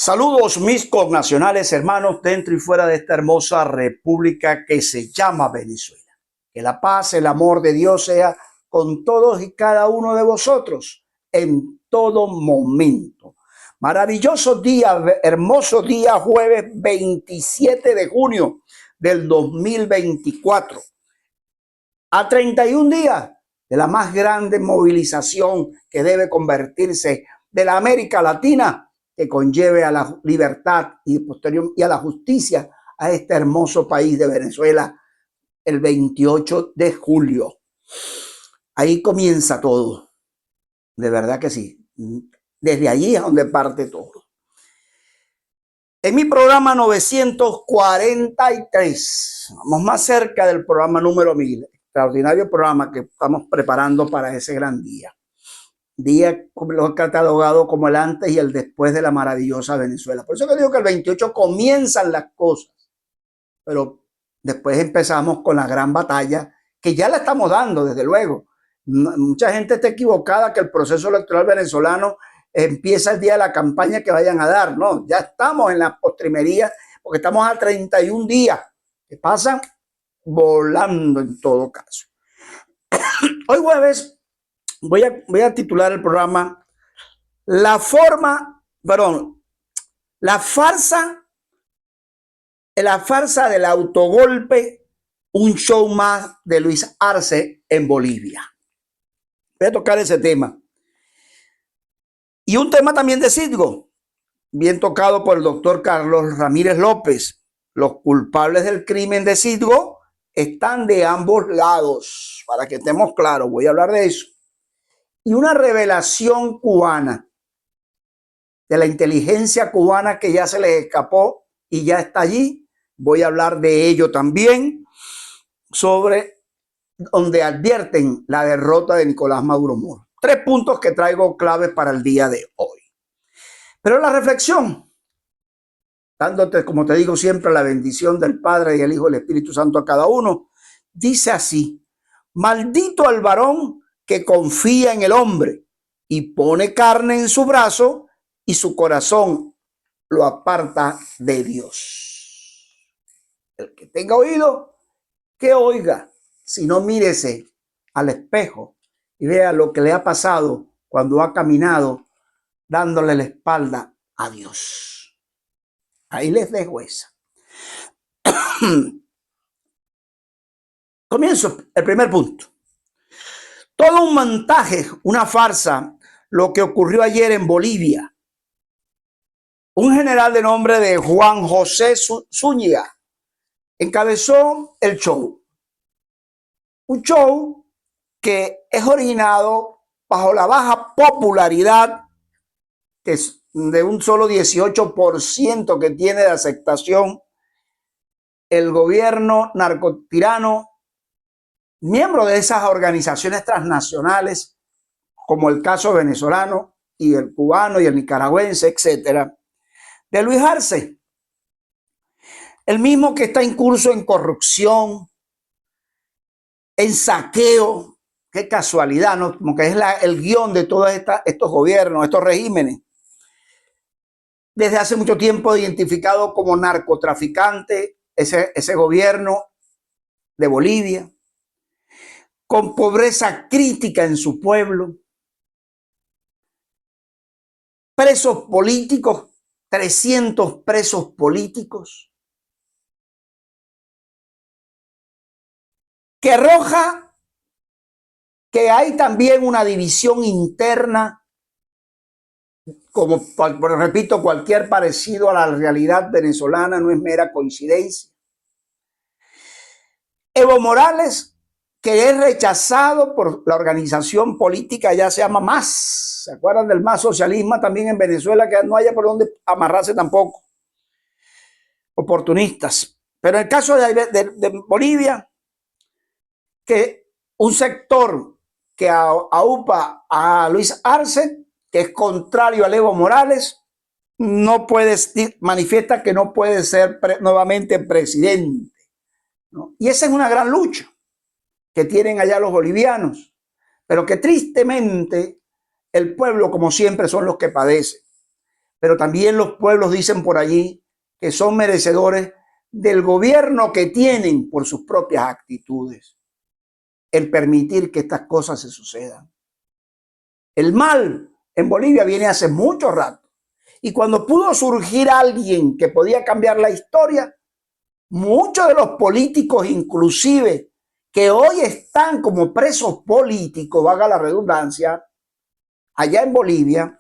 Saludos mis connacionales, hermanos, dentro y fuera de esta hermosa república que se llama Venezuela. Que la paz, el amor de Dios sea con todos y cada uno de vosotros en todo momento. Maravilloso día, hermoso día, jueves 27 de junio del 2024. A 31 días de la más grande movilización que debe convertirse de la América Latina, que conlleve a la libertad y a la justicia a este hermoso país de Venezuela el 28 de julio. Ahí comienza todo, de verdad que sí. Desde allí es donde parte todo. En mi programa 943, vamos más cerca del programa número 1000, extraordinario programa que estamos preparando para ese gran día. Día lo he catalogado como el antes y el después de la maravillosa Venezuela. Por eso que digo que el 28 comienzan las cosas, pero después empezamos con la gran batalla, que ya la estamos dando, desde luego. Mucha gente está equivocada que el proceso electoral venezolano empieza el día de la campaña que vayan a dar. No, ya estamos en la postrimería, porque estamos a 31 días, que pasan volando en todo caso. Hoy jueves voy a titular el programa La farsa del autogolpe, un show más de Luis Arce en Bolivia. Voy a tocar ese tema. Y un tema también de Citgo, bien tocado por el doctor Carlos Ramírez López. Los culpables del crimen de Citgo están de ambos lados, para que estemos claros, voy a hablar de eso. Y una revelación cubana, de la inteligencia cubana que ya se les escapó y ya está allí. Voy a hablar de ello también, sobre donde advierten la derrota de Nicolás Maduro Moro. 3 puntos que traigo claves para el día de hoy. Pero la reflexión, dándote, como te digo siempre, la bendición del Padre y el Hijo y el Espíritu Santo a cada uno, dice así: maldito al varón que confía en el hombre y pone carne en su brazo y su corazón lo aparta de Dios. El que tenga oído, que oiga. Si no, mírese al espejo y vea lo que le ha pasado cuando ha caminado dándole la espalda a Dios. Ahí les dejo esa. Comienzo el primer punto. Todo un montaje, una farsa, lo que ocurrió ayer en Bolivia. Un general de nombre de Juan José Zúñiga encabezó el show. Un show que es originado bajo la baja popularidad de un solo 18% que tiene de aceptación el gobierno narcotirano, miembro de esas organizaciones transnacionales, como el caso venezolano y el cubano y el nicaragüense, etcétera, de Luis Arce, el mismo que está incurso en corrupción, en saqueo. Qué casualidad, ¿no? Como que es el guión de todos estos gobiernos, estos regímenes. Desde hace mucho tiempo identificado como narcotraficante, ese gobierno de Bolivia, con pobreza crítica en su pueblo, presos políticos, 300 presos políticos, que arroja que hay también una división interna, como repito, cualquier parecido a la realidad venezolana no es mera coincidencia. Evo Morales, que es rechazado por la organización política, ya se llama MAS. ¿Se acuerdan del MAS socialismo también en Venezuela? Que no haya por dónde amarrarse tampoco. Oportunistas. Pero en el caso de Bolivia, que un sector que aupa a Luis Arce, que es contrario a Evo Morales, no puede, manifiesta que no puede ser nuevamente presidente, ¿no? Y esa es una gran lucha que tienen allá los bolivianos, pero que tristemente el pueblo, como siempre, son los que padecen. pero también los pueblos dicen por allí que son merecedores del gobierno que tienen por sus propias actitudes, el permitir que estas cosas se sucedan. El mal en Bolivia viene hace mucho rato, y cuando pudo surgir alguien que podía cambiar la historia, muchos de los políticos, inclusive, que hoy están como presos políticos, valga la redundancia, allá en Bolivia,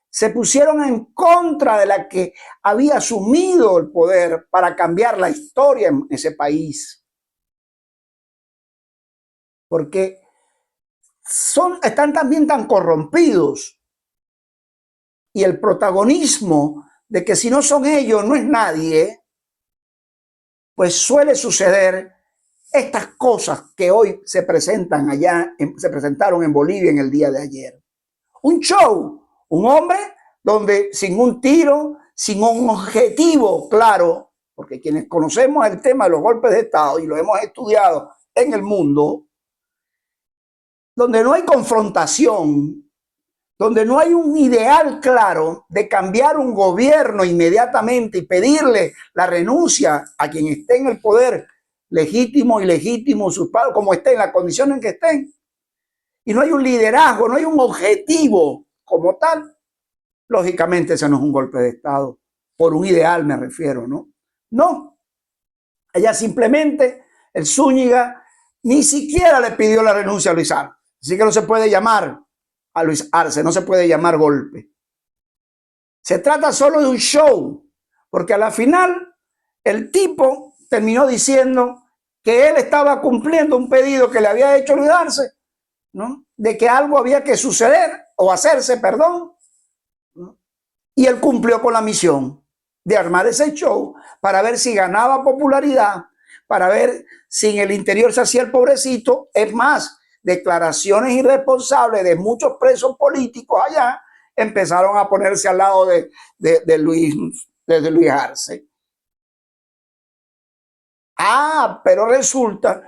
se pusieron en contra de la que había asumido el poder para cambiar la historia en ese país. Porque están también tan corrompidos. Y el protagonismo de que si no son ellos, no es nadie, pues suele suceder estas cosas que hoy se presentan se presentaron en Bolivia en el día de ayer. Un show, un hombre donde sin un tiro, sin un objetivo claro, porque quienes conocemos el tema de los golpes de Estado y lo hemos estudiado en el mundo, donde no hay confrontación, donde no hay un ideal claro de cambiar un gobierno inmediatamente y pedirle la renuncia a quien esté en el poder, legítimo, ilegítimo, usurpado, como esté, en la condición en que estén, y no hay un liderazgo, no hay un objetivo como tal, lógicamente ese no es un golpe de Estado, por un ideal me refiero, ¿no? No, ella simplemente, el Zúñiga, ni siquiera le pidió la renuncia a Luis Arce, así que no se puede llamar a Luis Arce, no se puede llamar golpe. Se trata solo de un show, porque a la final el tipo terminó diciendo que él estaba cumpliendo un pedido que le había hecho Luis Arce, ¿no? De que algo había que suceder o hacerse, perdón, ¿no? Y él cumplió con la misión de armar ese show para ver si ganaba popularidad, para ver si en el interior se hacía el pobrecito. Es más, declaraciones irresponsables de muchos presos políticos allá empezaron a ponerse al lado de Luis Arce. Pero resulta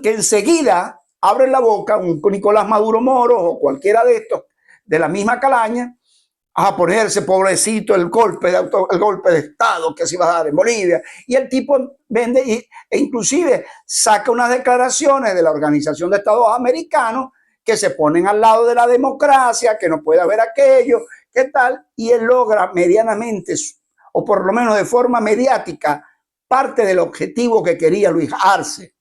que enseguida abren la boca un Nicolás Maduro Moro o cualquiera de estos de la misma calaña a ponerse, pobrecito, el golpe de Estado que se iba a dar en Bolivia. Y el tipo vende e inclusive saca unas declaraciones de la Organización de Estados Americanos que se ponen al lado de la democracia, que no puede haber aquello, qué tal, y él logra medianamente, o por lo menos de forma mediática, parte del objetivo que quería Luis Arce.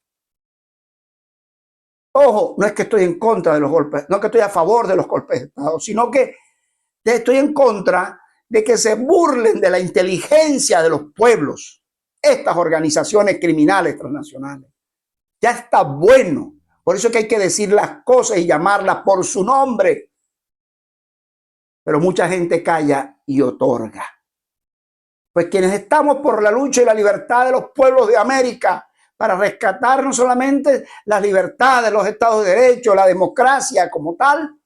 Ojo, no es que estoy en contra de los golpes, no es que estoy a favor de los golpes de Estado, sino que estoy en contra de que se burlen de la inteligencia de los pueblos, estas organizaciones criminales transnacionales. Ya está bueno. Por eso es que hay que decir las cosas y llamarlas por su nombre. Pero mucha gente calla y otorga. Pues quienes estamos por la lucha y la libertad de los pueblos de América, para rescatar no solamente las libertades, los estados de derecho, la democracia como tal,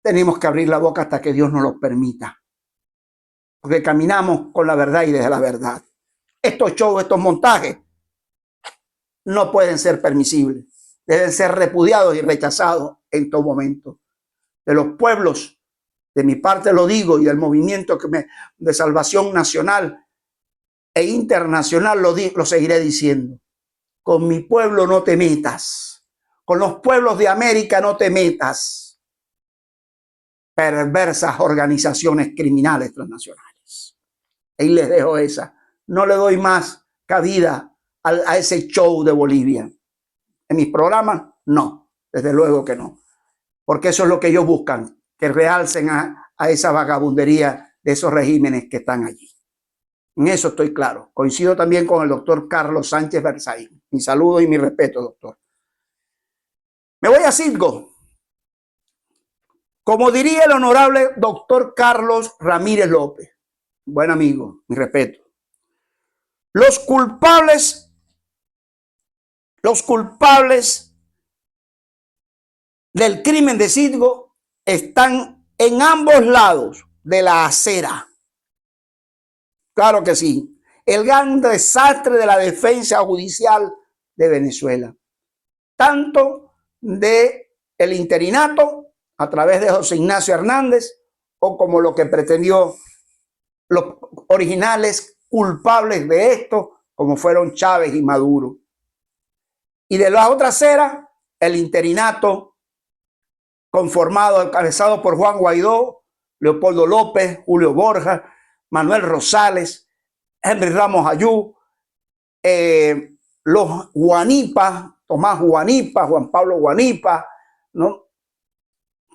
tenemos que abrir la boca hasta que Dios nos lo permita. Porque caminamos con la verdad y desde la verdad. Estos shows, estos montajes, no pueden ser permisibles. Deben ser repudiados y rechazados en todo momento. De los pueblos, de mi parte lo digo, y del movimiento de salvación nacional e internacional lo seguiré diciendo. Con mi pueblo no te metas. Con los pueblos de América no te metas. Perversas organizaciones criminales transnacionales. Ahí les dejo esa. No le doy más cabida a ese show de Bolivia. En mis programas, no. Desde luego que no. Porque eso es lo que ellos buscan, que realcen a esa vagabundería de esos regímenes que están allí. En eso estoy claro. Coincido también con el doctor Carlos Sánchez Versailles. Mi saludo y mi respeto, doctor. Me voy a Citgo. Como diría el honorable doctor Carlos Ramírez López, buen amigo, mi respeto. Los culpables del crimen de Citgo están en ambos lados de la acera. Claro que sí. El gran desastre de la defensa judicial de Venezuela. Tanto del interinato a través de José Ignacio Hernández, o como lo que pretendió los originales culpables de esto, como fueron Chávez y Maduro. Y de la otra acera, el interinato conformado, encabezado por Juan Guaidó, Leopoldo López, Julio Borja, Manuel Rosales, Henry Ramos Ayú, los Guanipa, Tomás Guanipa, Juan Pablo Guanipa, ¿no?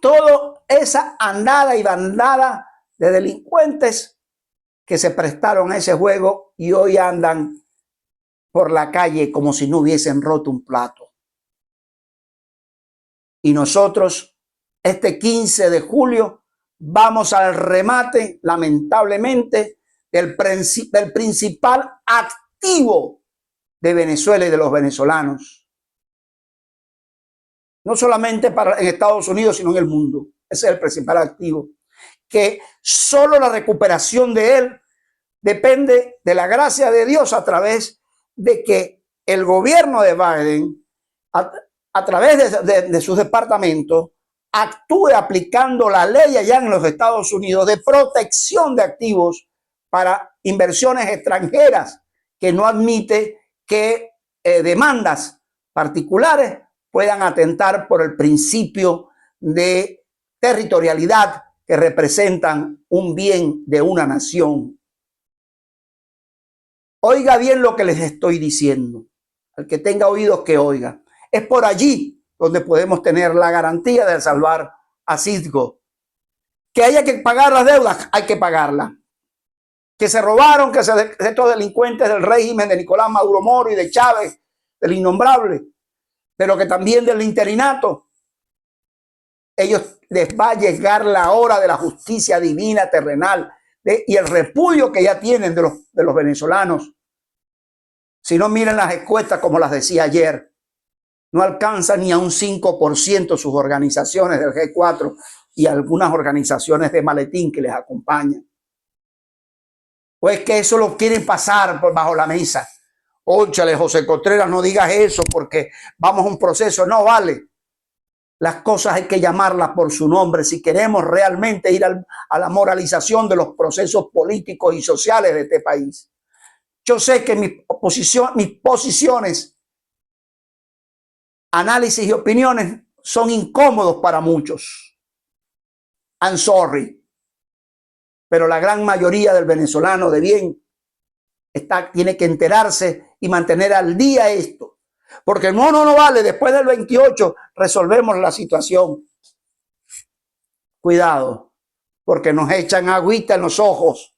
Toda esa andada y bandada de delincuentes que se prestaron a ese juego y hoy andan por la calle como si no hubiesen roto un plato. Y nosotros, este 15 de julio, vamos al remate, lamentablemente, del principal activo de Venezuela y de los venezolanos. No solamente en Estados Unidos, sino en el mundo. Ese es el principal activo. Que solo la recuperación de él depende de la gracia de Dios a través de que el gobierno de Biden, a través de sus departamentos, actúe aplicando la ley allá en los Estados Unidos de protección de activos para inversiones extranjeras, que no admite que demandas particulares puedan atentar por el principio de territorialidad que representan un bien de una nación. Oiga bien lo que les estoy diciendo. Al que tenga oídos que oiga. Es por allí donde podemos tener la garantía de salvar a Citgo. Que haya que pagar las deudas, hay que pagarlas. Que se robaron, que estos delincuentes del régimen de Nicolás Maduro Moro y de Chávez, del innombrable, pero que también del interinato, ellos les va a llegar la hora de la justicia divina terrenal y el repudio que ya tienen de los venezolanos. Si no, miren las encuestas, como las decía ayer, no alcanzan ni a un 5% sus organizaciones del G4 y algunas organizaciones de maletín que les acompañan. O es que eso lo quieren pasar por bajo la mesa. Óchale, José Contreras, no digas eso porque vamos a un proceso. No vale. Las cosas hay que llamarlas por su nombre si queremos realmente ir a la moralización de los procesos políticos y sociales de este país. Yo sé que mis posiciones, análisis y opiniones son incómodos para muchos. I'm sorry. Pero la gran mayoría del venezolano de bien tiene que enterarse y mantener al día esto. Porque no vale, después del 28 resolvemos la situación. Cuidado, porque nos echan agüita en los ojos.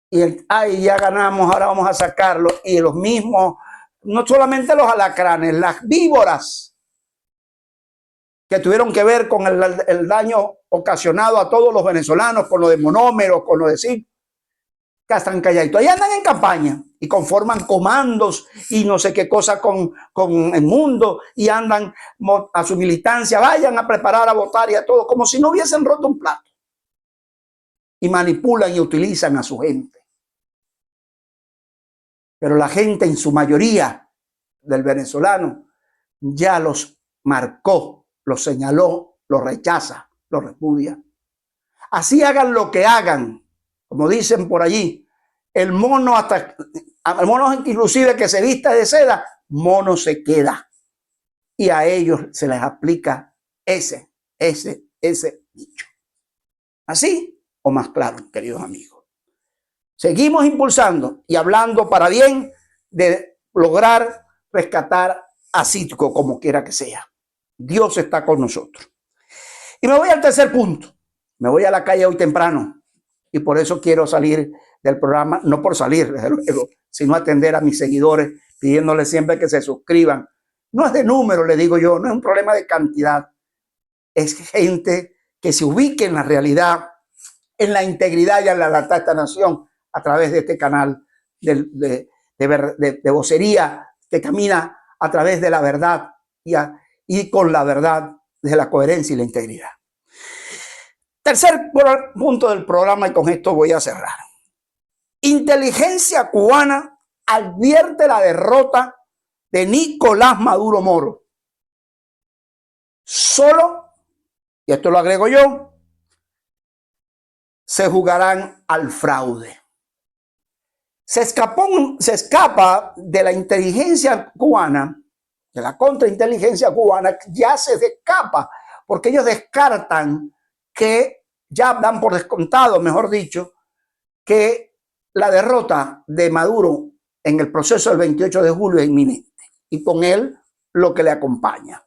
Y ay, ya ganamos, ahora vamos a sacarlo. Y los mismos, no solamente los alacranes, las víboras que tuvieron que ver con el daño ocasionado a todos los venezolanos, con lo de monómeros, con lo de sí, que están calladitos. Ahí andan en campaña y conforman comandos y no sé qué cosa con el mundo y andan a su militancia, vayan a preparar a votar y a todo, como si no hubiesen roto un plato. Y manipulan y utilizan a su gente. Pero la gente, en su mayoría del venezolano, ya los marcó, los señaló, los rechaza, los repudia. Así hagan lo que hagan, como dicen por allí, el mono inclusive que se vista de seda, mono se queda. Y a ellos se les aplica ese dicho. Así o más claro, queridos amigos. Seguimos impulsando y hablando para bien de lograr rescatar a Citgo como quiera que sea. Dios está con nosotros. Y me voy al tercer punto. Me voy a la calle hoy temprano y por eso quiero salir del programa, no por salir, desde luego, sino atender a mis seguidores, pidiéndoles siempre que se suscriban. No es de número, le digo yo, no es un problema de cantidad. Es gente que se ubique en la realidad, en la integridad y en la lealtad de esta nación a través de este canal de vocería que camina a través de la verdad y con la verdad, de la coherencia y la integridad. Tercer punto del programa y con esto voy a cerrar. Inteligencia cubana advierte la derrota de Nicolás Maduro Moro. Solo, y esto lo agrego yo, se jugarán al fraude. Se escapa de la inteligencia cubana, de la contrainteligencia cubana, ya se escapa, porque ellos descartan que, ya dan por descontado, mejor dicho, que la derrota de Maduro en el proceso del 28 de julio es inminente, y con él lo que le acompaña.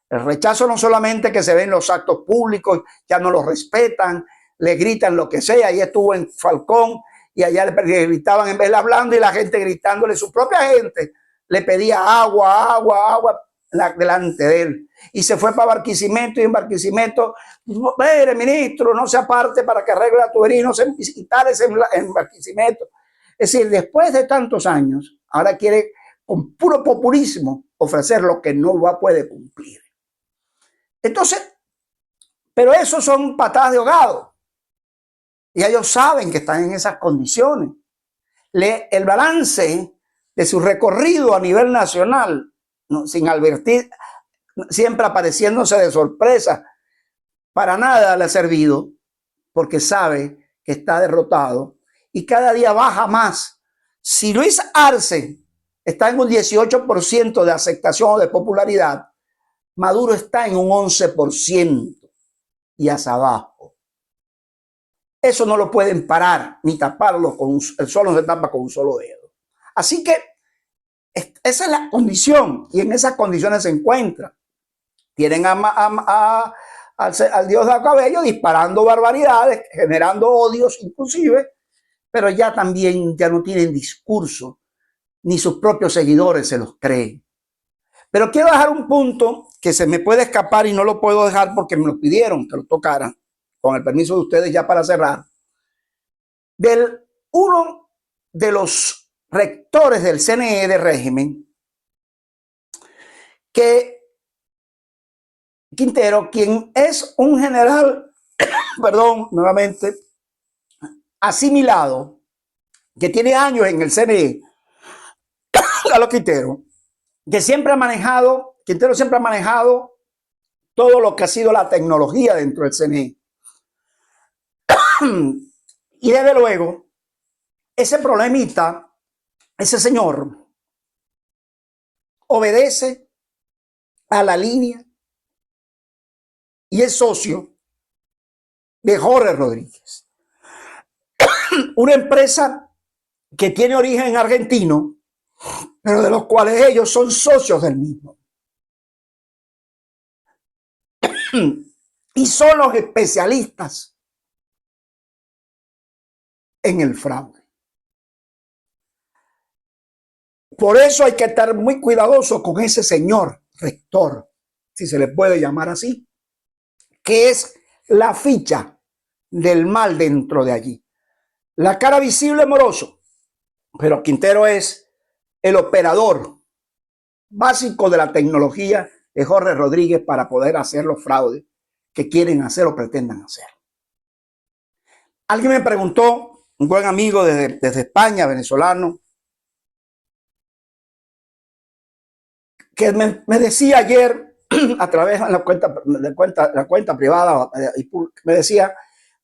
El rechazo no solamente que se ve en los actos públicos, ya no lo respetan, le gritan lo que sea. Ahí estuvo en Falcón y allá le gritaban en vez de hablando y la gente gritándole, su propia gente le pedía agua, agua, agua delante de él. Y se fue para Barquisimeto y en Barquisimeto, mire ministro, no se aparte para que arregle la tubería, no se instale en Barquisimeto. Es decir, después de tantos años, ahora quiere con puro populismo ofrecer lo que no puede cumplir. Entonces, pero esos son patadas de ahogado. Y ellos saben que están en esas condiciones. El balance de su recorrido a nivel nacional, ¿no?, sin advertir, siempre apareciéndose de sorpresa, para nada le ha servido, porque sabe que está derrotado y cada día baja más. Si Luis Arce está en un 18% de aceptación o de popularidad, Maduro está en un 11% y hacia abajo. Eso no lo pueden parar ni taparlo con el sol no se tapa con un solo dedo. Así que esa es la condición y en esas condiciones se encuentra. Tienen al dios de cabello disparando barbaridades, generando odios inclusive, pero ya también ya no tienen discurso, ni sus propios seguidores se los creen. Pero quiero dejar un punto que se me puede escapar y no lo puedo dejar porque me lo pidieron que lo tocara, con el permiso de ustedes ya para cerrar. Uno de los rectores del CNE de régimen, que Quintero, quien es un general, perdón, nuevamente, asimilado, que tiene años en el CNE, Carlos Quintero, que siempre ha manejado, Quintero siempre ha manejado todo lo que ha sido la tecnología dentro del CNE. Y desde luego, ese problemita, ese señor, obedece a la línea y es socio de Jorge Rodríguez, una empresa que tiene origen argentino, pero de los cuales ellos son socios del mismo. Y son los especialistas en el fraude. Por eso hay que estar muy cuidadoso con ese señor rector, si se le puede llamar así, que es la ficha del mal dentro de allí. La cara visible Moroso, pero Quintero es el operador básico de la tecnología de Jorge Rodríguez para poder hacer los fraudes que quieren hacer o pretendan hacer. Alguien me preguntó, un buen amigo desde España, venezolano, que me decía ayer a través de la cuenta privada, me decía,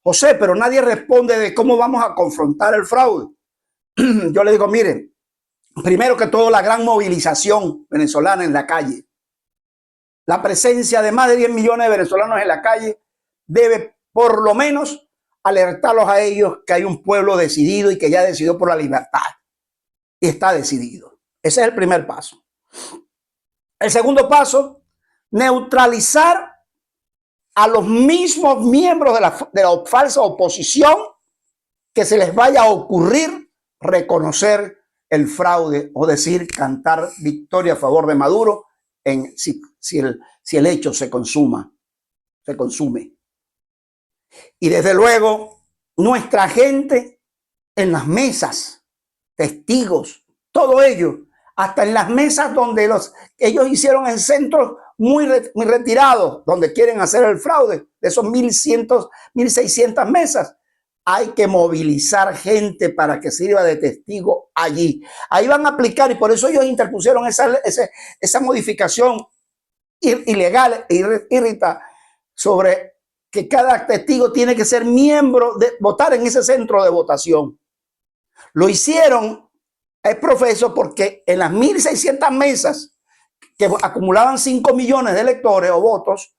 José, pero nadie responde de cómo vamos a confrontar el fraude. Yo le digo, miren, primero que todo la gran movilización venezolana en la calle, la presencia de más de 10 millones de venezolanos en la calle debe por lo menos alertarlos a ellos que hay un pueblo decidido y que ya decidió por la libertad y está decidido. Ese es el primer paso. El segundo paso, neutralizar a los mismos miembros de la falsa oposición que se les vaya a ocurrir reconocer el fraude o decir, cantar victoria a favor de Maduro si el hecho se consume. Y desde luego, nuestra gente en las mesas, testigos, todo ello, hasta en las mesas donde ellos hicieron en centros muy retirados, donde quieren hacer el fraude, de esos 1.600 mesas, hay que movilizar gente para que sirva de testigo allí. Ahí van a aplicar, y por eso ellos interpusieron esa modificación ilegal, irrita, sobre que cada testigo tiene que ser miembro de votar en ese centro de votación. Lo hicieron, es profeso, porque en las 1.600 mesas que acumulaban 5 millones de electores o votos,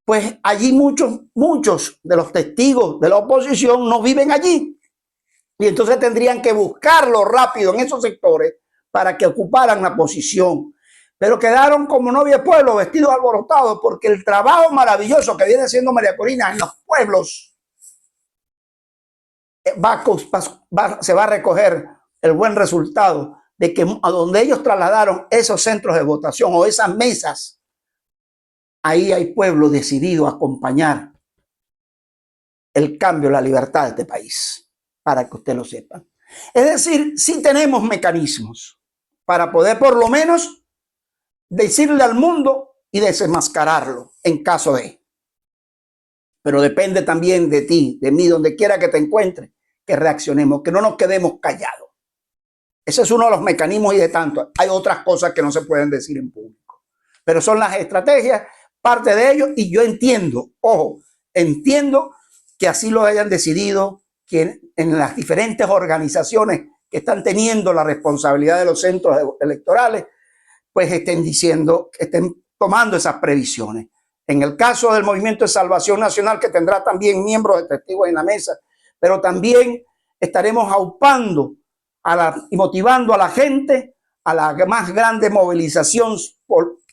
pues allí muchos de los testigos de la oposición no viven allí. Y entonces tendrían que buscarlo rápido en esos sectores para que ocuparan la posición. Pero quedaron como novia de pueblo, vestidos alborotados, porque el trabajo maravilloso que viene haciendo María Corina en los pueblos se va a recoger el buen resultado de que a donde ellos trasladaron esos centros de votación o esas mesas, ahí hay pueblo decidido a acompañar el cambio, la libertad de este país, para que usted lo sepa. Es decir, sí tenemos mecanismos para poder por lo menos decirle al mundo y desenmascararlo en caso de. Pero depende también de ti, de mí, donde quiera que te encuentres, que reaccionemos, que no nos quedemos callados. Ese es uno de los mecanismos y de tanto. Hay otras cosas que no se pueden decir en público. Pero son las estrategias, parte de ello, y yo entiendo, ojo, entiendo que así lo hayan decidido, que en las diferentes organizaciones que están teniendo la responsabilidad de los centros electorales, pues estén diciendo, estén tomando esas previsiones. En el caso del Movimiento de Salvación Nacional, que tendrá también miembros de testigos en la mesa, pero también estaremos aupando y motivando a la gente a la más grande movilización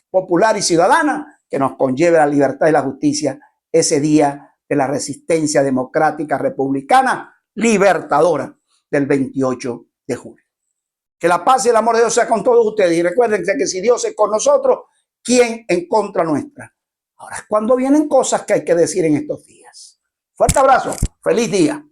popular y ciudadana que nos conlleve la libertad y la justicia ese día de la resistencia democrática republicana libertadora del 28 de julio. Que la paz y el amor de Dios sea con todos ustedes. Y recuerden que si Dios es con nosotros, ¿quién en contra nuestra? Ahora es cuando vienen cosas que hay que decir en estos días. Fuerte abrazo. Feliz día.